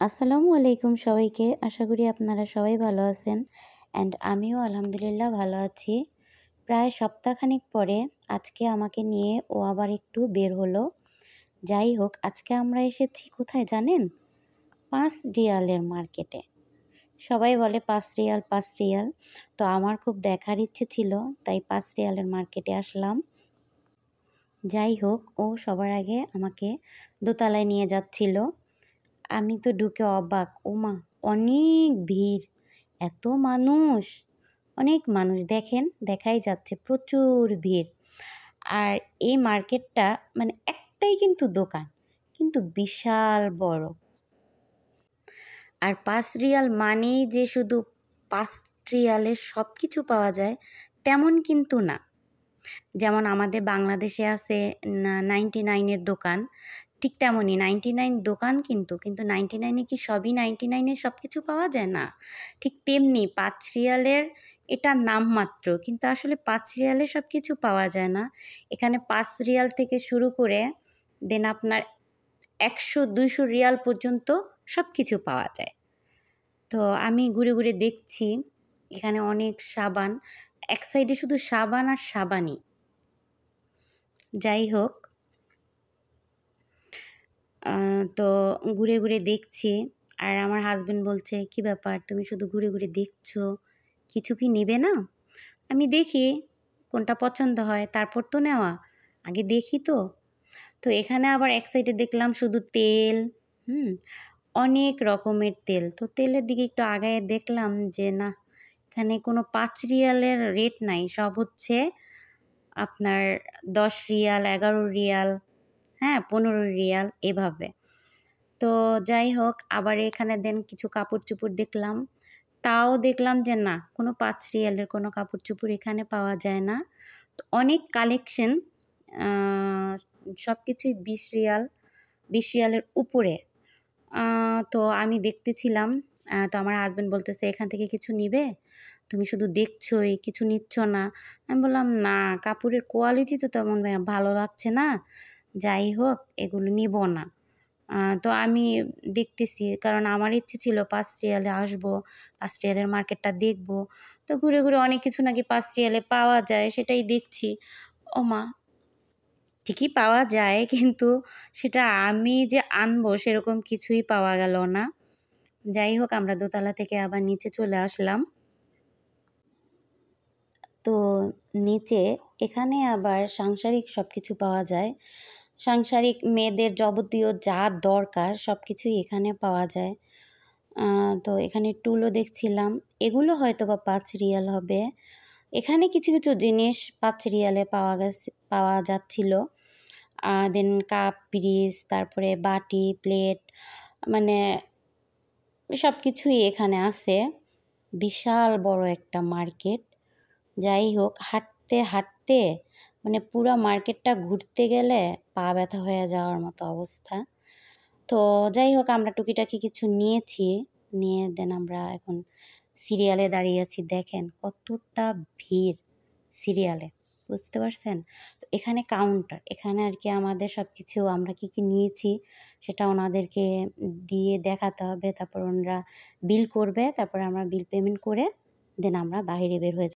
আসসালামু আলাইকুম সবাইকে। আশা করি আপনারা সবাই ভালো আছেন অ্যান্ড আমিও আলহামদুলিল্লাহ ভালো আছি। প্রায় সপ্তাহখানেক পরে আজকে আমাকে নিয়ে ও আবার একটু বের হলো। যাই হোক, আজকে আমরা এসেছি কোথায় জানেন? ৫ রিয়ালের মার্কেটে। সবাই বলে ৫ রিয়াল, ৫ রিয়াল। তো আমার খুব দেখার ইচ্ছে ছিল, তাই ৫ রিয়ালের মার্কেটে আসলাম। যাই হোক, ও সবার আগে আমাকে দোতলায় নিয়ে যাচ্ছিল। আমি তো ঢুকে অবাক, ওমা! অনেক ভিড়, এত মানুষ, অনেক মানুষ দেখেন, দেখাই যাচ্ছে প্রচুর ভিড়। আর এই মার্কেটটা মানে একটাই কিন্তু দোকান, কিন্তু বিশাল বড়। আর ৫ রিয়াল মানেই যে শুধু ৫ রিয়ালে সব কিছু পাওয়া যায় তেমন কিন্তু না। যেমন আমাদের বাংলাদেশে আছে 99 এর দোকান, ঠিক তেমনই 99 দোকান কিন্তু 99 কি সবই 99 সব কিছু পাওয়া যায় না। ঠিক তেমনি ৫ রিয়ালের এটা নামমাত্র, কিন্তু আসলে ৫ রিয়ালে সব কিছু পাওয়া যায় না। এখানে ৫ রিয়াল থেকে শুরু করে দেন আপনার ১০০-২০০ রিয়াল পর্যন্ত সব কিছু পাওয়া যায়। তো আমি ঘুরে ঘুরে দেখছি, এখানে অনেক সাবান, এক সাইডে শুধু সাবান আর সাবানই। যাই হোক, তো ঘুরে ঘুরে দেখছি, আর আমার হাজবেন্ড বলছে, কি ব্যাপার তুমি শুধু ঘুরে ঘুরে দেখছো, কিছু কি নেবে না? আমি দেখি কোনটা পছন্দ হয়, তারপর তো নেওয়া, আগে দেখি তো। তো এখানে আবার এক সাইডে দেখলাম শুধু তেল, অনেক রকমের তেল। তো তেলের দিকে একটু আগায় দেখলাম যে না, এখানে কোনো ৫ রিয়ালের রেট নাই, সব হচ্ছে আপনার ১০ রিয়াল, ১১ রিয়াল, ১৫ রিয়াল এভাবে। তো যাই হোক, আবার এখানে দেন কিছু কাপড় চোপড় দেখলাম, তাও দেখলাম যে না, কোনো ৫ রিয়ালের কোনো কাপড় চোপড় এখানে পাওয়া যায় না। তো অনেক কালেকশন, সব কিছুই ২০ রিয়াল, ২০ রিয়ালের উপরে। তো আমি দেখতেছিলাম, তো আমার হাজব্যান্ড বলতেছে, এখান থেকে কিছু নিবে? তুমি শুধু দেখছোই, কিছু নিচ্ছ না। আমি বললাম, না, কাপড়ের কোয়ালিটি তো তেমন ভালো লাগছে না, যাই হোক এগুলো নিব না। তো আমি দেখতেছি, কারণ আমার ইচ্ছে ছিল ৫ রিয়ালে আসবো, ৫ রিয়ালের মার্কেটটা দেখব। তো ঘুরে ঘুরে অনেক কিছু নাকি ৫ রিয়ালে পাওয়া যায়, সেটাই দেখছি। ওমা! ঠিকই পাওয়া যায়, কিন্তু সেটা আমি যে আনবো সেরকম কিছুই পাওয়া গেল না। যাই হোক, আমরা দোতলা থেকে আবার নিচে চলে আসলাম। তো নিচে এখানে আবার সাংসারিক সব কিছু পাওয়া যায়। সাংসারিক মেয়েদের যাবতীয় যা দরকার সব কিছুই এখানে পাওয়া যায়। তো এখানে টুলও দেখছিলাম, এগুলো হয়তো বা ৫ রিয়াল হবে। এখানে কিছু কিছু জিনিস ৫ রিয়ালে পাওয়া যাচ্ছিল। দেন কাপ, পিরিচ, তারপরে বাটি, প্লেট, মানে সব কিছুই এখানে আছে। বিশাল বড় একটা মার্কেট। যাই হোক, হাঁটতে হাঁটতে মানে পুরো মার্কেটটা ঘুরতে গেলে পা ব্যথা হয়ে যাওয়ার মতো অবস্থা। তো যাই হোক, আমরা টুকিটাকি কিছু নিয়েছি, নিয়ে দেন আমরা এখন সিরিয়ালে দাঁড়িয়ে আছি। দেখেন কতটা ভিড় সিরিয়ালে, বুঝতে পারছেন? তো এখানে কাউন্টার, এখানে আর কি আমাদের সব কিছু আমরা কী কী নিয়েছি সেটা ওনাদেরকে দিয়ে দেখাতে হবে, তারপর ওনারা বিল করবে, তারপর আমরা বিল পেমেন্ট করে দেন আমরা বাইরে বের হয়ে যাব।